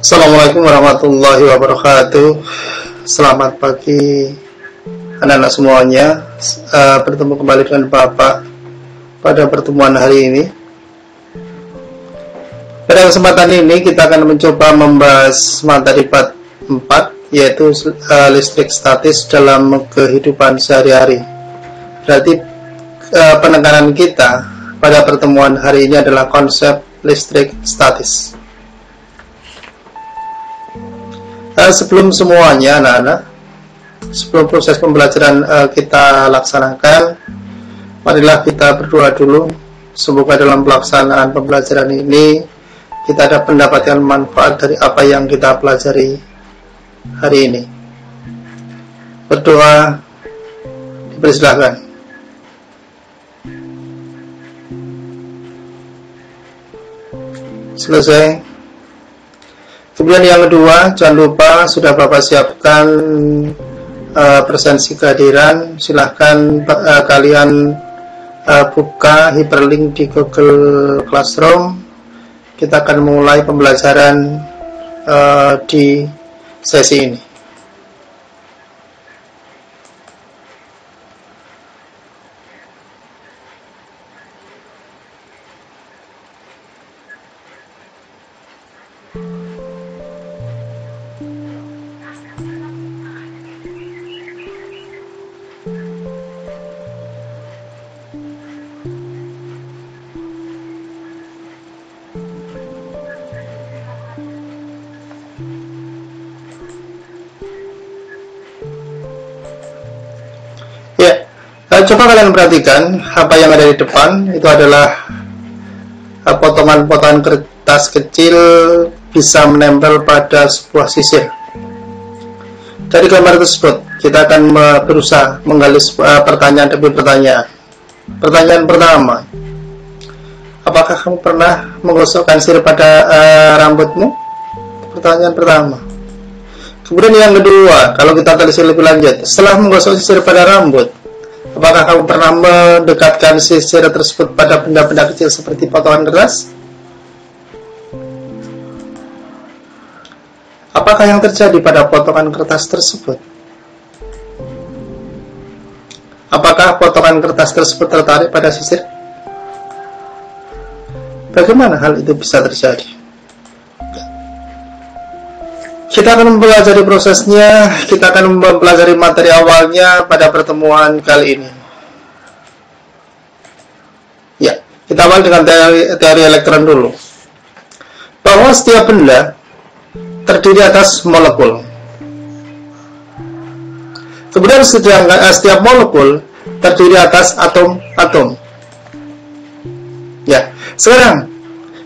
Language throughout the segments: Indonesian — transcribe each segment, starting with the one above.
Assalamualaikum warahmatullahi wabarakatuh. Selamat pagi anak-anak semuanya. Bertemu kembali dengan Bapak pada pertemuan hari ini. Pada kesempatan ini kita akan mencoba membahas materi part 4, yaitu listrik statis dalam kehidupan sehari-hari. Berarti penekanan kita pada pertemuan hari ini adalah konsep listrik statis. Sebelum semuanya anak-anak, sebelum proses pembelajaran kita laksanakan, marilah kita berdoa dulu. Semoga dalam pelaksanaan pembelajaran ini kita dapat mendapatkan manfaat dari apa yang kita pelajari hari ini. Berdoa, dipersilahkan. Selesai. Kemudian yang kedua, jangan lupa sudah Bapak siapkan presensi kehadiran. Silahkan kalian buka hyperlink di Google Classroom. Kita akan mulai pembelajaran di sesi ini. Coba kalian perhatikan apa yang ada di depan. Itu adalah potongan-potongan kertas kecil bisa menempel pada sebuah sisir. Dari gambar tersebut kita akan berusaha menggali pertanyaan demi pertanyaan. Pertanyaan pertama, apakah kamu pernah menggosokkan sisir pada rambutmu? Pertanyaan pertama. Kemudian yang kedua, kalau kita telisik lebih lanjut, setelah menggosok sisir pada rambut, apakah kamu pernah mendekatkan sisir tersebut pada benda-benda kecil seperti potongan kertas? Apakah yang terjadi pada potongan kertas tersebut? Apakah potongan kertas tersebut tertarik pada sisir? Bagaimana hal itu bisa terjadi? Kita akan mempelajari prosesnya, kita akan mempelajari materi awalnya pada pertemuan kali ini. Ya, kita awal dengan teori elektron dulu. Bahwa setiap benda terdiri atas molekul. Kemudian setiap molekul terdiri atas atom-atom. Ya, sekarang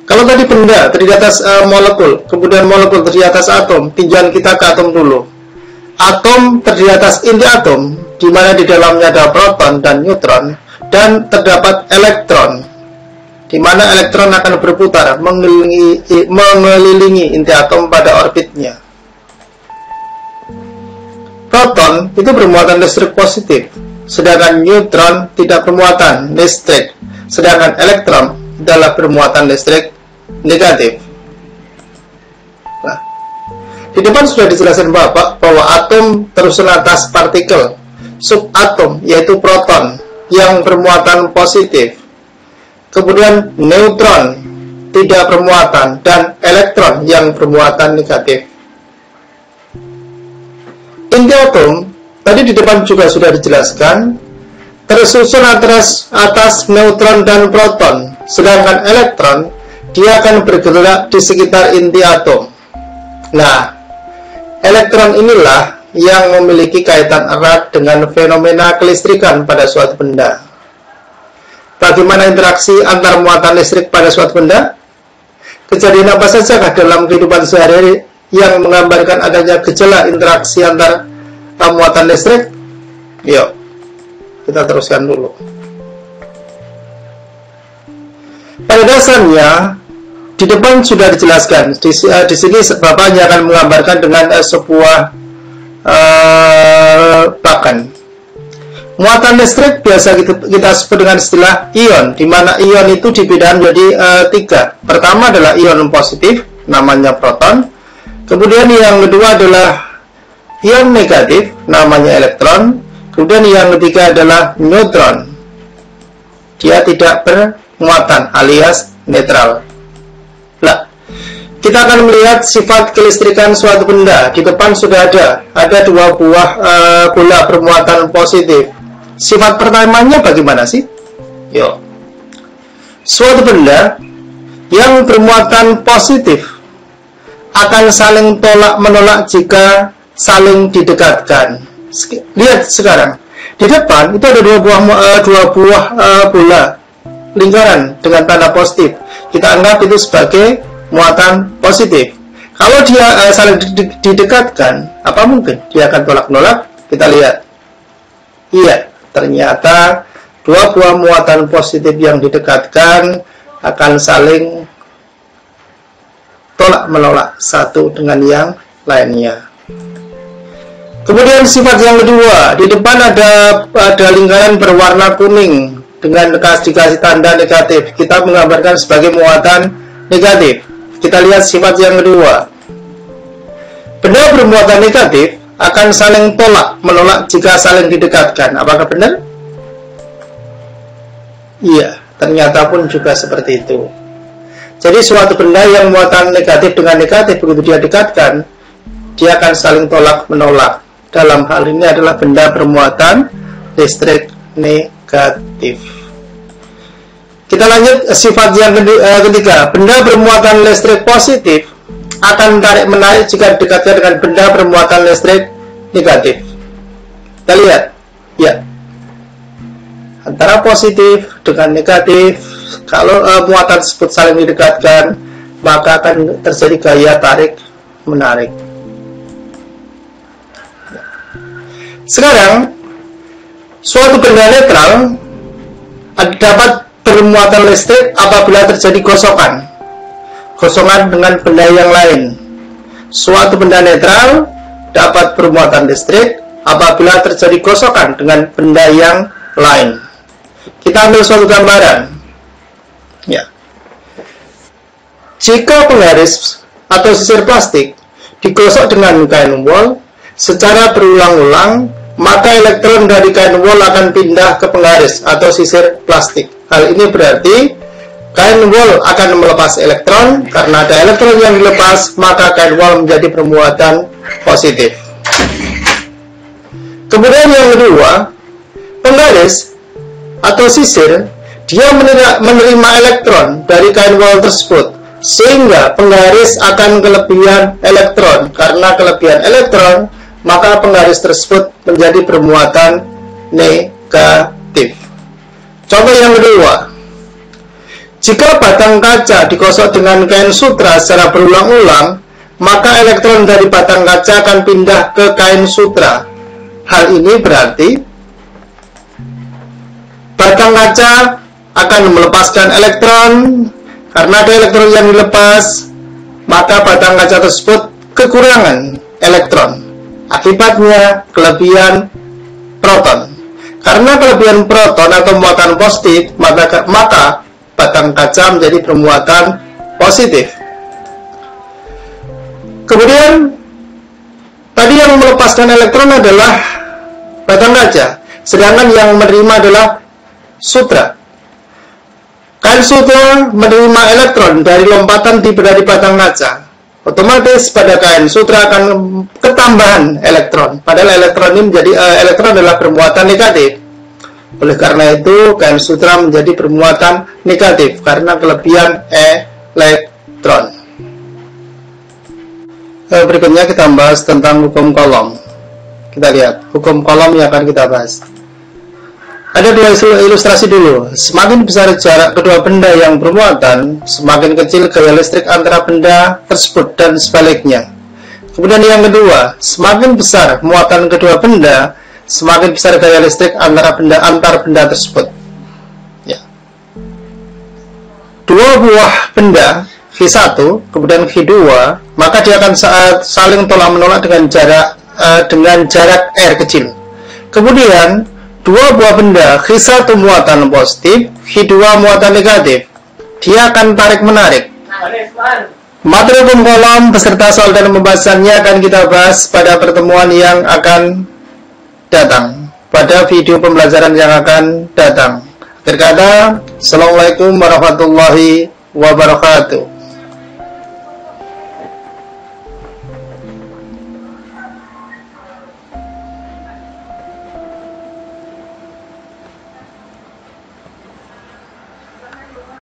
kalau tadi benda terdiri atas molekul, kemudian molekul terdiri atas atom, tinjauan kita ke atom dulu. Atom terdiri atas inti atom, di mana di dalamnya ada proton dan neutron, dan terdapat elektron, di mana elektron akan berputar mengelilingi inti atom pada orbitnya. Proton itu bermuatan listrik positif, sedangkan neutron tidak bermuatan listrik, sedangkan elektron adalah bermuatan listrik negatif. Nah, di depan sudah dijelaskan Bapak bahwa atom tersusun atas partikel subatom, yaitu proton yang bermuatan positif, kemudian neutron tidak bermuatan, dan elektron yang bermuatan negatif. Inti atom tadi di depan juga sudah dijelaskan tersusun atas neutron dan proton, sedangkan elektron dia akan bergerak di sekitar inti atom. Nah, elektron inilah yang memiliki kaitan erat dengan fenomena kelistrikan pada suatu benda. Bagaimana interaksi antar muatan listrik pada suatu benda? Kejadian apa saja dalam kehidupan sehari-hari yang menggambarkan adanya gejala interaksi antar muatan listrik? Yuk, kita teruskan dulu. Pada dasarnya, di depan sudah dijelaskan. Di sini Bapak hanya akan menggambarkan dengan sebuah pakan. Muatan listrik biasa kita sebut dengan istilah ion, di mana ion itu dibedakan menjadi 3. Pertama adalah ion positif, namanya proton. Kemudian yang kedua adalah ion negatif, namanya elektron. Kemudian yang ketiga adalah neutron. Dia tidak bermuatan alias netral. Nah, kita akan melihat sifat kelistrikan suatu benda. Di depan sudah ada 2 buah bola bermuatan positif. Sifat pertamanya bagaimana sih? Yuk. Suatu benda yang bermuatan positif akan saling tolak-menolak jika saling didekatkan. Lihat sekarang. Di depan itu ada 2 buah bola lingkaran dengan tanda positif. Kita anggap itu sebagai muatan positif. Kalau dia saling didekatkan, apa mungkin dia akan tolak-menolak? Kita lihat. Iya. Ternyata 2 buah muatan positif yang didekatkan akan saling tolak-menolak satu dengan yang lainnya. Kemudian sifat yang kedua, di depan ada lingkaran berwarna kuning dengan dikasih tanda negatif. Kita menggambarkan sebagai muatan negatif. Kita lihat sifat yang kedua. Benda bermuatan negatif akan saling tolak-menolak jika saling didekatkan. Apakah benar? Iya, ternyata pun juga seperti itu. Jadi suatu benda yang muatan negatif dengan negatif, begitu dia dekatkan, dia akan saling tolak-menolak. Dalam hal ini adalah benda bermuatan listrik negatif. Kita lanjut sifat yang ketiga. Benda bermuatan listrik positif akan tarik-menarik jika didekatkan dengan benda bermuatan listrik negatif. Kita lihat, ya, antara positif dengan negatif, kalau muatan tersebut saling didekatkan, maka akan terjadi gaya tarik-menarik. Sekarang, suatu benda netral dapat bermuatan listrik apabila terjadi gosongan dengan benda yang lain. Suatu benda netral dapat bermuatan listrik apabila terjadi gosongan dengan benda yang lain. Kita ambil suatu gambaran. Ya. Jika penggaris atau sisir plastik digosok dengan kain wol secara berulang-ulang, maka elektron dari kain wol akan pindah ke penggaris atau sisir plastik. Hal ini berarti kain wol akan melepas elektron. Karena ada elektron yang dilepas, maka kain wol menjadi bermuatan positif. Kemudian yang kedua, penggaris atau sisir, dia menerima elektron dari kain wol tersebut, sehingga penggaris akan kelebihan elektron. Karena kelebihan elektron, maka penggaris tersebut menjadi bermuatan negatif. Contoh yang kedua, jika batang kaca digosok dengan kain sutra secara berulang-ulang, maka elektron dari batang kaca akan pindah ke kain sutra. Hal ini berarti batang kaca akan melepaskan elektron. Karena ada elektron yang dilepas, maka batang kaca tersebut kekurangan elektron. Akibatnya kelebihan proton. Karena kelebihan proton atau muatan positif, maka batang kaca menjadi bermuatan positif. Kemudian tadi yang melepaskan elektron adalah batang kaca, sedangkan yang menerima adalah sutra. Kain sutra menerima elektron dari lompatan dari batang kaca. Otomatis pada kain sutra akan ketambahan elektron. Padahal elektron adalah bermuatan negatif. Oleh karena itu, kain sutra menjadi bermuatan negatif karena kelebihan elektron. Berikutnya kita bahas tentang hukum Coulomb. Kita lihat hukum Coulomb yang akan kita bahas. Ada 2 ilustrasi dulu. Semakin besar jarak kedua benda yang bermuatan, semakin kecil gaya listrik antara benda tersebut dan sebaliknya. Kemudian yang kedua, semakin besar muatan kedua benda, semakin besar gaya listrik antar benda tersebut. Ya. 2 buah benda V1 kemudian V2, maka dia akan saling tolak menolak dengan jarak R kecil. Kemudian 2 dua buah benda, Hi1 muatan positif, Hi2 muatan negatif, dia akan tarik-menarik. Materi hukum kolom beserta soal dan pembahasannya akan kita bahas pada pertemuan yang akan datang, pada video pembelajaran yang akan datang. Akhir kata, Assalamualaikum warahmatullahi wabarakatuh.